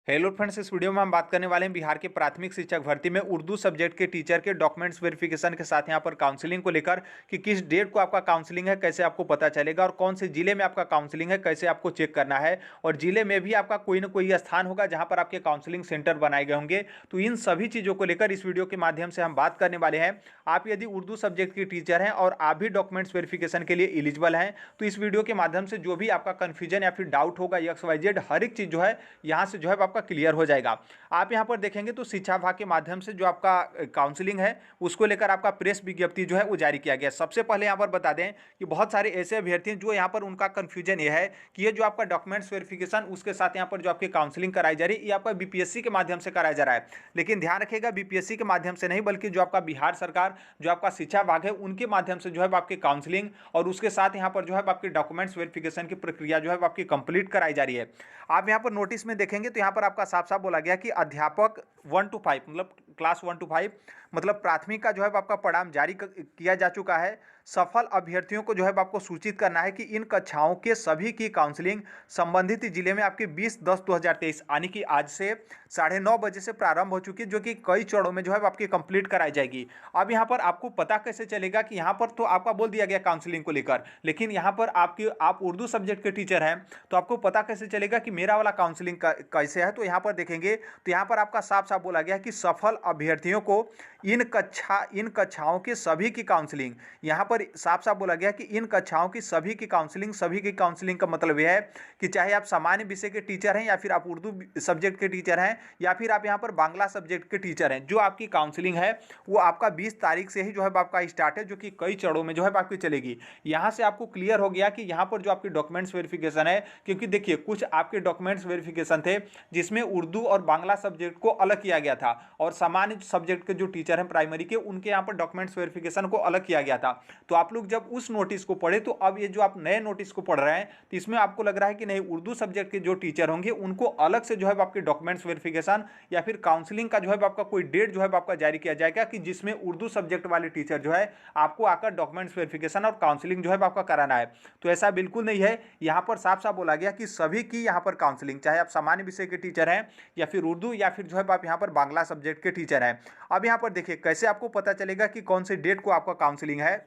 Hello friends, इस video में हम बात करने वाले हैं बिहार के प्राथमिक शिक्षक भर्ती में उर्दू सब्जेक्ट के टीचर के डॉक्यूमेंट्स वेरिफिकेशन के साथ यहाँ पर काउंसलिंग को लेकर कि किस डेट को आपका काउंसलिंग है, कैसे आपको पता चलेगा और कौन से जिले में आपका काउंसलिंग है, कैसे आपको चेक करना है। और जिले में भी आपका कोई ना कोई स्थान होगा जहाँ पर आपके काउंसलिंग सेंटर बनाए गए होंगे। तो इन सभी चीज़ों को लेकर इस वीडियो के माध्यम से हम बात करने वाले हैं। आप यदि उर्दू सब्जेक्ट के टीचर हैं और आप भी डॉक्यूमेंट्स वेरिफिकेशन के लिए एलिजिबल हैं, तो इस वीडियो के माध्यम से जो भी आपका कन्फ्यूजन या फिर डाउट होगा, XYZ हर एक चीज़ जो है यहाँ से जो है आपका क्लियर हो जाएगा। आप यहां पर देखेंगे तो शिक्षा विभाग के माध्यम से जो आपका काउंसलिंग है उसको लेकर आपका प्रेस विज्ञप्ति जो है वो जारी किया गया। सबसे पहले यहां पर बता दें कि बहुत सारे ऐसे अभ्यर्थी हैं जो यहां पर उनका कंफ्यूजन ये है कि ये जो आपका डॉक्यूमेंट्स वेरिफिकेशन उसके साथ यहां पर जो आपकी काउंसलिंग कराई जा रही है ये आपका बीपीएससी के माध्यम से कराया जा रहा है। लेकिन ध्यान रखिएगा, बीपीएससी के माध्यम से नहीं बल्कि जो आपका बिहार सरकार जो आपका शिक्षा विभाग है उनके माध्यम से जो है आपकी काउंसलिंग और उसके साथ यहाँ पर जो है आपकी डॉक्यूमेंट्स वेरिफिकेशन की प्रक्रिया जो है आपकी कंप्लीट कराई जा रही है। आप यहाँ पर नोटिस में देखेंगे तो यहाँ पर आपका साफ साफ बोला गया कि अध्यापक 1 to 5 मतलब क्लास 1 to 5 मतलब प्राथमिक का जो है आपका परिणाम जारी किया जा चुका है। सफल अभ्यर्थियों को जो है आपको सूचित करना है कि इन कक्षाओं के सभी की काउंसलिंग संबंधित जिले में आपकी 20/10/2023 यानी कि आज से 9:30 बजे से प्रारंभ हो चुकी है, जो कि कई चरणों में जो है आपकी कंप्लीट कराई जाएगी। अब यहाँ पर आपको पता कैसे चलेगा कि यहाँ पर तो आपका बोल दिया गया काउंसलिंग को लेकर, लेकिन यहाँ पर आप उर्दू सब्जेक्ट के टीचर हैं तो आपको पता कैसे चलेगा कि मेरा वाला काउंसलिंग कैसे है। तो यहाँ पर देखेंगे तो यहाँ पर आपका साफ साफ बोला गया कि सफल अभ्यर्थियों को इन कक्षाओं की सभी की काउंसलिंग, यहाँ पर साफ साफ बोला गया कि इन कक्षाओं की सभी की काउंसलिंग का मतलब यह है कि चाहे आप सामान्य विषय के टीचर हैं या फिर आप उर्दू सब्जेक्ट के टीचर हैं या फिर आप यहाँ पर बांग्ला सब्जेक्ट के टीचर हैं, जो आपकी काउंसलिंग है वो आपका 20 तारीख से ही जो है आपका स्टार्ट है, जो कि कई चरणों में जो है आपकी चलेगी। यहाँ से आपको क्लियर हो गया कि यहाँ पर जो आपकी डॉक्यूमेंट्स वेरिफिकेशन है, क्योंकि देखिए कुछ आपके डॉक्यूमेंट्स वेरिफिकेशन थे जिसमें उर्दू और बांग्ला सब्जेक्ट को अलग किया गया था और सामान्य सब्जेक्ट के जो टीचर हैं प्राइमरी के उनके यहाँ पर डॉक्यूमेंट्स वेरिफिकेशन को अलग किया गया था। तो आप लोग जब उस नोटिस को पढ़े तो अब ये जो आप नए नोटिस को पढ़ रहे हैं तो इसमें आपको लग रहा है कि नहीं, उर्दू सब्जेक्ट के जो टीचर होंगे उनको अलग से जो है आपके डॉक्यूमेंट्स वेरिफिकेशन या फिर काउंसलिंग का जो है आपका कोई डेट जो है आपका जारी किया जाएगा कि जिसमें उर्दू सब्जेक्ट वाले टीचर जो है आपको आकर डॉक्यूमेंट्स वेरिफिकेशन और काउंसलिंग जो है आपका कराना है। तो ऐसा बिल्कुल नहीं है। यहाँ पर साफ साफ बोला गया कि सभी की यहाँ पर काउंसलिंग, चाहे आप सामान्य विषय के टीचर हैं या फिर उर्दू या फिर जो है आप यहाँ पर बांग्ला सब्जेक्ट के टीचर हैं। अब यहाँ पर देखिए कैसे आपको पता चलेगा कि कौन से डेट को आपका काउंसलिंग है।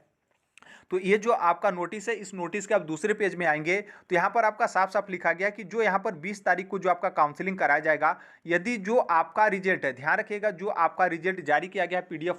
तो ये जो आपका नोटिस है, इस नोटिस के आप दूसरे पेज में आएंगे तो यहाँ पर आपका साफ साफ लिखा गया कि जो यहाँ पर 20 तारीख को जो आपका काउंसलिंग कराया जाएगा, यदि जो आपका रिजल्ट है, ध्यान रखिएगा, जो आपका रिजल्ट जारी किया गया है पीडीएफ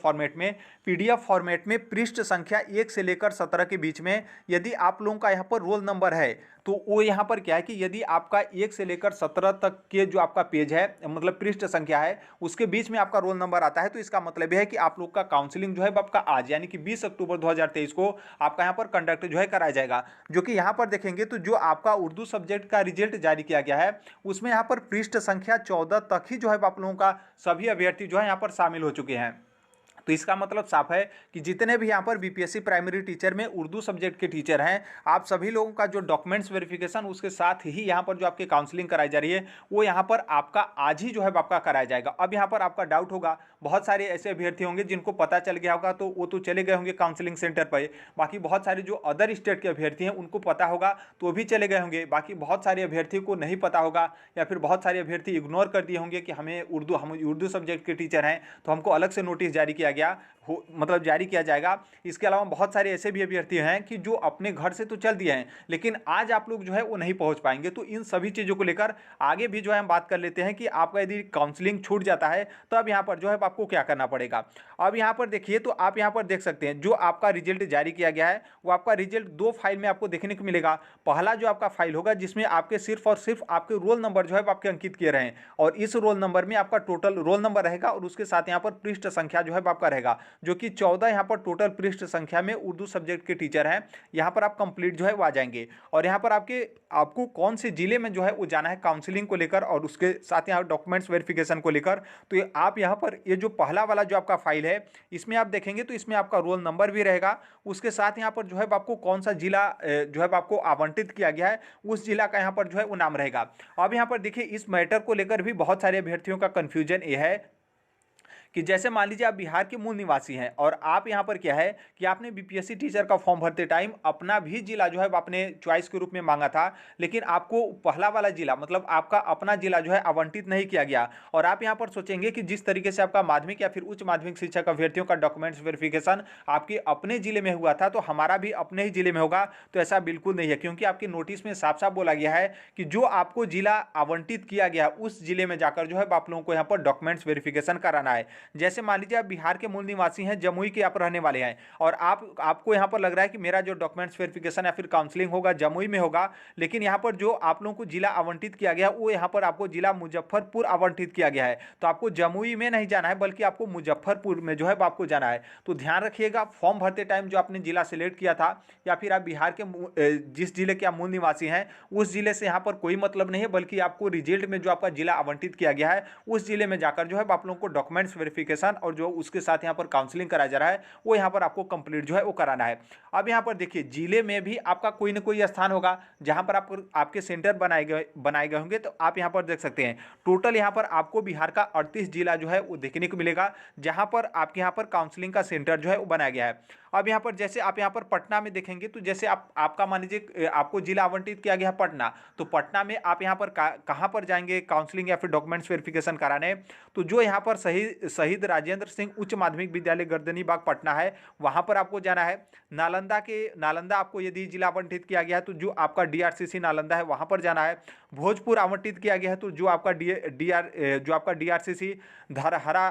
फॉर्मेट में पृष्ठ संख्या 1 से लेकर 17 के बीच में यदि आप लोगों का यहाँ पर रोल नंबर है तो वो यहाँ पर क्या है कि यदि आपका 1 से लेकर 17 तक के जो आपका पेज है मतलब पृष्ठ संख्या है उसके बीच में आपका रोल नंबर आता है, तो इसका मतलब यह है कि आप लोग का काउंसलिंग जो है आपका आज यानी कि 20 अक्टूबर 2023 को आपका यहाँ पर कंडक्ट जो है कराया जाएगा। जो कि यहाँ पर देखेंगे तो जो आपका उर्दू सब्जेक्ट का रिजल्ट जारी किया गया है उसमें यहाँ पर पृष्ठ संख्या 14 तक ही जो है आप लोगों का सभी अभ्यर्थी जो है यहाँ पर शामिल हो चुके हैं। तो इसका मतलब साफ है कि जितने भी यहाँ पर बीपीएससी प्राइमरी टीचर में उर्दू सब्जेक्ट के टीचर हैं, आप सभी लोगों का जो डॉक्यूमेंट्स वेरिफिकेशन उसके साथ ही यहाँ पर जो आपकी काउंसलिंग कराई जा रही है वो यहाँ पर आपका आज ही जो है आपका कराया जाएगा। अब यहाँ पर आपका डाउट होगा, बहुत सारे ऐसे अभ्यर्थी होंगे जिनको पता चल गया होगा तो वो तो चले गए होंगे काउंसलिंग सेंटर पर, बाकी बहुत सारे जो अदर स्टेट के अभ्यर्थी हैं उनको पता होगा तो भी चले गए होंगे, बाकी बहुत सारे अभ्यर्थियों को नहीं पता होगा या फिर बहुत सारे अभ्यर्थी इग्नोर कर दिए होंगे कि हम उर्दू सब्जेक्ट के टीचर हैं तो हमको अलग से नोटिस जारी किया गया हो मतलब जारी किया जाएगा। इसके अलावा बहुत सारे ऐसे भी अभ्यर्थी हैं कि जो अपने घर से तो चल दिए हैं लेकिन आज आप लोग जो है वो नहीं पहुंच पाएंगे। तो इन सभी चीज़ों को लेकर आगे भी जो है हम बात कर लेते हैं कि आपका यदि काउंसलिंग छूट जाता है तो अब यहाँ पर जो है आपको क्या करना पड़ेगा। अब यहाँ पर देखिए तो आप यहाँ पर देख सकते हैं जो आपका रिजल्ट जारी किया गया है वो आपका रिजल्ट 2 फाइल में आपको देखने को मिलेगा। पहला जो आपका फाइल होगा जिसमें आपके सिर्फ और सिर्फ आपके रोल नंबर जो है आपके अंकित किए रहे हैं और इस रोल नंबर में आपका टोटल रोल नंबर रहेगा और उसके साथ यहाँ पर पृष्ठ संख्या जो है आपका रहेगा, जो कि 14 यहाँ पर टोटल पृष्ठ संख्या में उर्दू सब्जेक्ट के टीचर हैं। यहाँ पर आप कंप्लीट जो है वो आ जाएंगे और यहाँ पर आपको कौन से जिले में जो है वो जाना है काउंसलिंग को लेकर और उसके साथ यहाँ डॉक्यूमेंट्स वेरिफिकेशन को लेकर। तो आप यहाँ पर ये जो पहला वाला जो आपका फाइल है इसमें आप देखेंगे तो इसमें आपका रोल नंबर भी रहेगा, उसके साथ यहाँ पर जो है आपको कौन सा जिला जो है आपको आवंटित किया गया है उस जिला का यहाँ पर जो है वो नाम रहेगा। अब यहाँ पर देखिए इस मैटर को लेकर भी बहुत सारे अभ्यर्थियों का कन्फ्यूजन ये है कि जैसे मान लीजिए आप बिहार के मूल निवासी हैं और आप यहाँ पर क्या है कि आपने बीपीएससी टीचर का फॉर्म भरते टाइम अपना भी जिला जो है आपने चॉइस के रूप में मांगा था, लेकिन आपको पहला वाला जिला मतलब आपका अपना जिला जो है आवंटित नहीं किया गया। और आप यहाँ पर सोचेंगे कि जिस तरीके से आपका माध्यमिक या फिर उच्च माध्यमिक शिक्षक अभ्यर्थियों का डॉक्यूमेंट्स वेरिफिकेशन आपके अपने जिले में हुआ था तो हमारा भी अपने ही जिले में होगा, तो ऐसा बिल्कुल नहीं है, क्योंकि आपके नोटिस में साफ साफ बोला गया है कि जो आपको जिला आवंटित किया गया उस जिले में जाकर जो है आप लोगों को यहाँ पर डॉक्यूमेंट्स वेरिफिकेशन कराना है। जैसे मान लीजिए आप बिहार के मूल निवासी हैं, जमुई के आप रहने वाले हैं और आपको यहाँ पर लग रहा है कि मेरा जो डॉक्यूमेंट्स वेरिफिकेशन या फिर काउंसलिंग होगा जमुई में होगा, लेकिन यहाँ पर जो आप लोगों को जिला आवंटित किया गया वो यहाँ पर आपको जिला मुजफ्फरपुर आवंटित किया गया है। तो आपको जमुई में नहीं जाना है बल्कि आपको मुजफ्फरपुर में जो है आपको जाना है। तो ध्यान रखिएगा फॉर्म भरते टाइम जो आपने जिला सिलेक्ट किया था या फिर आप बिहार के जिस जिले के आप मूल निवासी हैं उस जिले से यहाँ पर कोई मतलब नहीं है, बल्कि आपको रिजल्ट में जो आपका जिला आवंटित किया गया है उस जिले में जाकर जो है आप लोगों को डॉक्यूमेंट्स वेरिफिकेशन और जो उसके साथ यहाँ पर काउंसलिंग कराया जा रहा है वो यहाँ पर आपको कंप्लीट जो है वो कराना है। अब यहाँ पर देखिए जिले में भी आपका कोई ना कोई स्थान होगा जहाँ पर आपके सेंटर बनाए गए होंगे। तो आप यहाँ पर देख सकते हैं टोटल यहाँ पर आपको बिहार का 38 जिला जो है वो देखने को मिलेगा जहाँ पर आपके यहाँ पर काउंसलिंग का सेंटर जो है वो बनाया गया है। अब यहाँ पर जैसे आप यहाँ पर पटना में देखेंगे तो जैसे आपका मान लीजिए आपको जिला आवंटित किया गया है पटना, तो पटना में आप यहाँ पर कहाँ पर जाएंगे काउंसलिंग या फिर डॉक्यूमेंट्स वेरिफिकेशन कराने, तो जो यहाँ पर शहीद राजेंद्र सिंह उच्च माध्यमिक विद्यालय गर्दनी बाग पटना है वहाँ पर आपको जाना है। नालंदा आपको यदि जिला आवंटित किया गया है तो जो आपका डीआरसीसी नालंदा है वहाँ पर जाना है। भोजपुर आवंटित किया गया है तो जो आपका डीआरसीसी धरहरा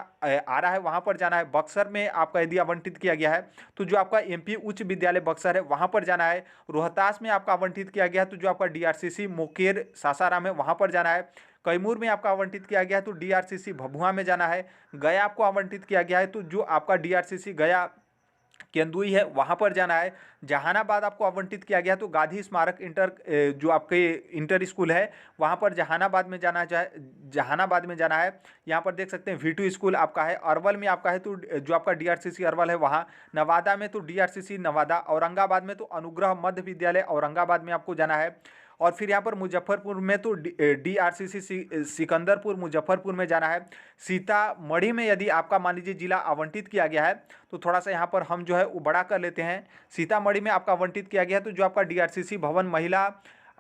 आरा है वहाँ पर जाना है। बक्सर में आपका यदि आवंटित किया गया है तो जो आपका एमपी उच्च विद्यालय बक्सर है वहाँ पर जाना है। रोहतास में आपका आवंटित किया गया है तो जो आपका डीआरसीसी मुकेर सासाराम है वहाँ पर जाना है। कैमूर में आपका आवंटित किया गया है तो डीआरसीसी भभुआ में जाना है। गया आपको आवंटित किया गया है तो जो आपका डीआरसीसी गया केंदुई है वहाँ पर जाना है। जहानाबाद आपको आवंटित किया गया तो गांधी स्मारक जो आपके इंटर स्कूल है वहाँ पर जहानाबाद में जाना है। यहाँ पर देख सकते हैं V2 स्कूल आपका है। अरवल में आपका है तो जो आपका डीआरसीसी अरवल है वहाँ। नवादा में तो डीआरसीसी नवादा। औरंगाबाद में तो अनुग्रह मध्य विद्यालय औरंगाबाद में आपको जाना है। और फिर यहाँ पर मुजफ्फरपुर में तो डीआरसीसी सिकंदरपुर मुजफ्फरपुर में जाना है। सीतामढ़ी में यदि आपका मान लीजिए जिला आवंटित किया गया है तो थोड़ा सा यहाँ पर हम जो है वो बड़ा कर लेते हैं। सीतामढ़ी में आपका आवंटित किया गया है तो जो आपका डीआरसीसी भवन महिला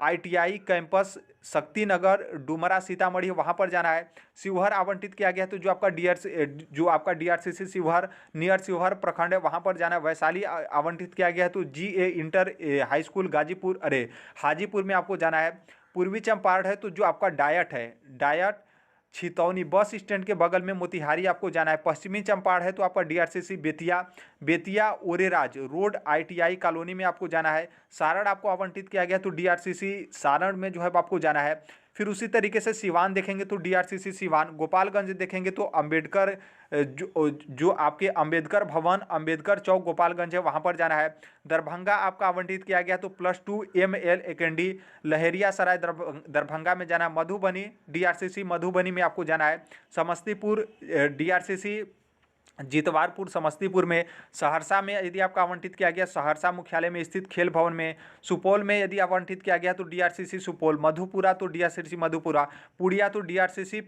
आईटीआई कैंपस शक्तिनगर डुमरा सीतामढ़ी वहाँ पर जाना है। शिवहर आवंटित किया गया है तो जो आपका डीआरसीसी शिवहर नियर शिवहर प्रखंड है वहाँ पर जाना है। वैशाली आवंटित किया गया है तो जीए इंटर हाई स्कूल हाजीपुर में आपको जाना है। पूर्वी चंपारण है तो जो आपका डायट छितौनी बस स्टैंड के बगल में मोतिहारी आपको जाना है। पश्चिमी चंपारण है तो आपका DRCC Bettiah Oreraj road ITI colony में आपको जाना है। सारण आपको आवंटित किया गया तो डीआरसीसी सारण में जो है आपको जाना है। फिर उसी तरीके से सिवान देखेंगे तो डीआरसीसी सिवान। गोपालगंज देखेंगे तो अंबेडकर जो आपके अंबेडकर भवन अंबेडकर चौक गोपालगंज है वहाँ पर जाना है। दरभंगा आपका आवंटित किया गया तो +2 ML एकेंडी लहेरिया सराय दरभंगा में जाना है। मधुबनी डीआरसीसी मधुबनी में आपको जाना है। समस्तीपुर डीआरसीसी जितवारपुर समस्तीपुर में। सहरसा में यदि आपका आवंटित किया गया सहरसा मुख्यालय में स्थित खेल भवन में। सुपौल में यदि आवंटित किया गया तो डीआरसीसी सुपौल। मधुपुरा तो डीआरसीसी मधुपुरा। पूर्णिया तो डीआरसीसी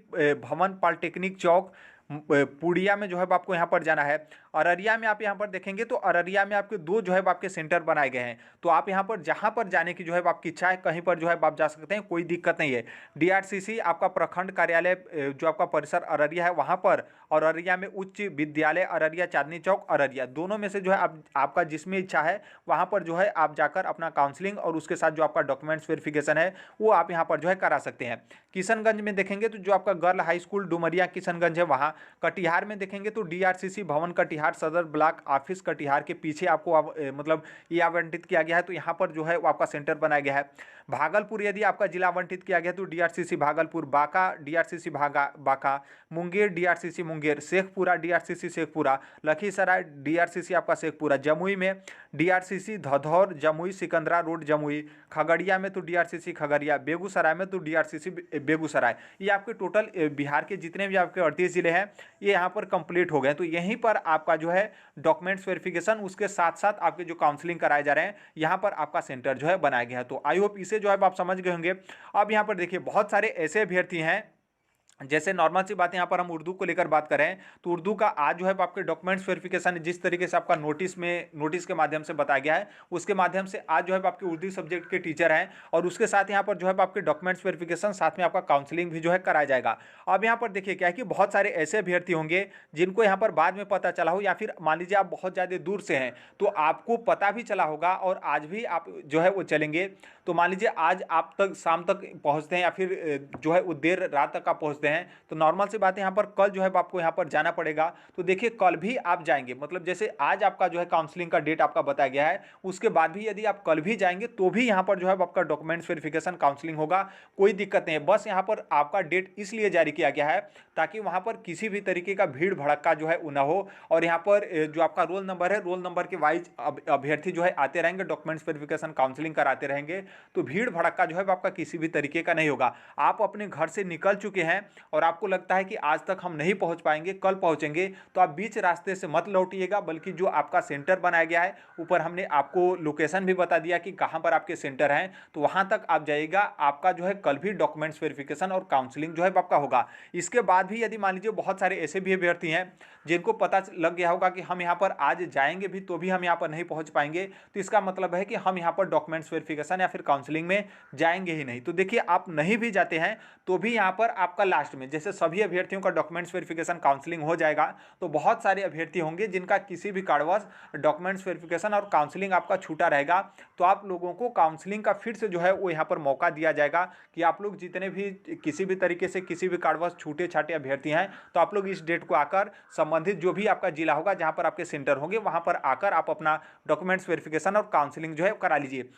भवन पॉलिटेक्निक चौक पूर्णिया में जो है आपको यहाँ पर जाना है। अररिया में आप यहाँ पर देखेंगे तो अररिया में आपके 2 जो है आपके सेंटर बनाए गए हैं, तो आप यहाँ पर जहाँ पर जाने की जो है आपकी इच्छा है कहीं पर जो है आप जा सकते हैं, कोई दिक्कत नहीं है। डीआरसीसी आपका प्रखंड कार्यालय जो आपका परिसर अररिया है वहाँ पर, और अररिया में उच्च विद्यालय अररिया चांदनी चौक अररिया, दोनों में से जो है आपका जिसमें इच्छा है वहाँ पर जो है आप जाकर अपना काउंसलिंग और उसके साथ जो आपका डॉक्यूमेंट्स वेरिफिकेशन है वो आप यहाँ पर जो है करा सकते हैं। किशनगंज में देखेंगे तो जो आपका girl high school Dumaria Kishanganj है वहाँ। कटिहार में देखेंगे तो डीआरसीसी भवन कटिहार सदर ब्लॉक ऑफिस कटिहार के पीछे आपको मतलब ये आवंटित किया गया है, तो यहाँ पर जो है वो आपका सेंटर बनाया गया है। भागलपुर यदि आपका जिला आवंटित किया गया तो DRCC Bhagalpur. Banka DRCC Banka. Munger DRCC Munger. Sheikhpura DRCC Sheikhpura. Lakhisarai DRCC आपका शेखपुरा। जमुई में डीआरसीसी धौधौर जमुई सिकंदरा रोड जमुई। खगड़िया में तो डीआरसीसी खगड़िया। बेगूसराय में तो डीआरसीसी बेगूसराय। ये आपके टोटल बिहार के जितने भी आपके 38 जिले हैं ये यहाँ पर कंप्लीट हो गए। तो यहीं पर आपका जो है डॉक्यूमेंट्स वेरिफिकेशन उसके साथ साथ आपके जो काउंसलिंग कराए जा रहे हैं यहाँ पर आपका सेंटर जो है बनाया गया है। तो आई होप इसे जो है आप समझ गए होंगे। अब यहाँ पर देखिए बहुत सारे ऐसे अभ्यर्थी हैं जैसे नॉर्मल सी बात है, यहाँ पर हम उर्दू को लेकर बात करें तो उर्दू का आज जो है आपके डॉक्यूमेंट्स वेरिफिकेशन जिस तरीके से आपका नोटिस के माध्यम से बताया गया है, उसके माध्यम से आज जो है आपके उर्दू सब्जेक्ट के टीचर हैं और उसके साथ यहाँ पर जो है आपके डॉक्यूमेंट्स वेरिफिकेशन साथ में आपका काउंसलिंग भी जो है कराया जाएगा। अब यहाँ पर देखिए क्या है कि बहुत सारे ऐसे अभ्यर्थी होंगे जिनको यहाँ पर बाद में पता चला हो, या फिर मान लीजिए आप बहुत ज़्यादा दूर से हैं तो आपको पता भी चला होगा और आज भी आप जो है वो चलेंगे। तो मान लीजिए आज आप तक शाम तक पहुँचते हैं या फिर जो है वो देर रात तक आप पहुँचते हैं, तो नॉर्मल सी बात है यहाँ पर कल जो है आपको यहाँ पर जाना पड़ेगा। तो देखिए कल भी आप जाएंगे, मतलब जैसे आज आपका जो है काउंसलिंग का डेट आपका बताया गया है, उसके बाद भी यदि आप कल भी जाएंगे तो भी यहाँ पर जो है आपका डॉक्यूमेंट्स वेरिफिकेशन काउंसलिंग होगा, कोई दिक्कत नहीं है। बस यहाँ पर आपका डेट इसलिए जारी किया गया है ताकि वहाँ पर किसी भी तरीके का भीड़ भड़क्का जो है वो ना हो, और यहाँ पर जो आपका रोल नंबर है, रोल नंबर के वाइज अभ्यर्थी जो है आते रहेंगे, डॉक्यूमेंट्स वेरिफिकेशन काउंसलिंग कराते रहेंगे, तो भीड़ भड़क्का जो है आपका किसी भी तरीके का नहीं होगा। आप अपने घर से निकल चुके हैं और आपको लगता है कि आज तक हम नहीं पहुंच पाएंगे, कल पहुंचेंगे, तो आप बीच रास्ते से मत लौटिएगा, बल्कि जो आपका सेंटर बनाया गया है ऊपर हमने आपको लोकेशन भी बता दिया कि कहां पर आपके सेंटर हैं, तो वहां तक आप जाइएगा। आपका जो है कल भी डॉक्यूमेंट्स वेरिफिकेशन और काउंसलिंग जो है आपका होगा। इसके बाद भी यदि मान लीजिए बहुत सारे ऐसे भी अभ्यर्थी हैं जिनको पता लग गया होगा कि हम यहाँ पर आज जाएंगे भी तो भी हम यहाँ पर नहीं पहुंच पाएंगे, तो इसका मतलब है कि हम यहाँ पर डॉक्यूमेंट्स वेरिफिकेशन या फिर काउंसलिंग में जाएंगे ही नहीं। तो देखिए आप नहीं भी जाते हैं तो भी यहाँ पर आपका लास्ट में जैसे सभी अभ्यर्थियों का डॉक्यूमेंट्स वेरिफिकेशन काउंसलिंग हो जाएगा, तो बहुत सारे अभ्यर्थी होंगे जिनका किसी भी कारणवश डॉक्यूमेंट्स वेरिफिकेशन और काउंसलिंग आपका छूटा रहेगा, तो आप लोगों को काउंसलिंग का फिर से जो है वो यहाँ पर मौका दिया जाएगा कि आप लोग जितने भी किसी भी तरीके से किसी भी कारणवश छूटे छाटे अभ्यर्थी हैं, तो आप लोग इस डेट को आकर संबंधित जो भी आपका जिला होगा जहाँ पर आपके सेंटर होंगे वहाँ पर आकर आप अपना डॉक्यूमेंट्स वेरिफिकेशन और काउंसलिंग जो है करा लीजिए।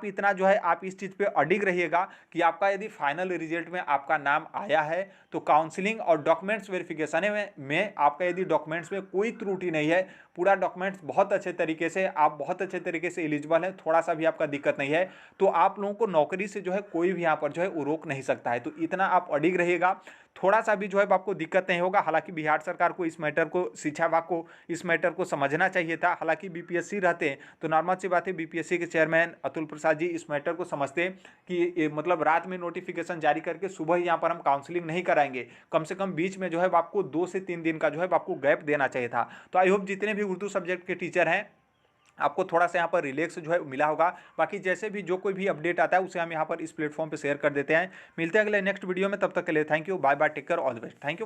इतना जो है आप इस चीज़ पे अडिग रहिएगा कि आपका यदि फाइनल रिजल्ट में आपका नाम आया है तो काउंसलिंग और डॉक्यूमेंट्स वेरिफिकेशन में आपका यदि डॉक्यूमेंट्स में कोई त्रुटि नहीं है, पूरा डॉक्यूमेंट्स बहुत अच्छे तरीके से आप बहुत अच्छे तरीके से एलिजिबल हैं, थोड़ा सा भी आपका दिक्कत नहीं है, तो आप लोगों को नौकरी से जो है कोई भी यहाँ पर जो है वो रोक नहीं सकता है। तो इतना आप अडिग रहिएगा, थोड़ा सा भी जो है आपको दिक्कत नहीं होगा। हालांकि बिहार सरकार को इस मैटर को, शिक्षा विभाग को इस मैटर को समझना चाहिए था। हालांकि बीपीएससी रहते हैं तो नॉर्मल सी बात है, बीपीएससी के चेयरमैन अतुल प्रसाद जी इस मैटर को समझते कि मतलब रात में नोटिफिकेशन जारी करके सुबह ही यहाँ पर हम काउंसलिंग नहीं कराएंगे, कम से कम बीच में जो है आपको 2 से 3 दिन का जो है आपको गैप देना चाहिए था। तो आई होप जितने भी उर्दू सब्जेक्ट के टीचर हैं आपको थोड़ा सा यहाँ पर रिलैक्स जो है मिला होगा। बाकी जैसे भी जो कोई भी अपडेट आता है उसे हम यहाँ पर इस प्लेटफॉर्म पे शेयर कर देते हैं। मिलते हैं अगले नेक्स्ट वीडियो में, तब तक के लिए thank you, bye bye, take care, all the best, thank you.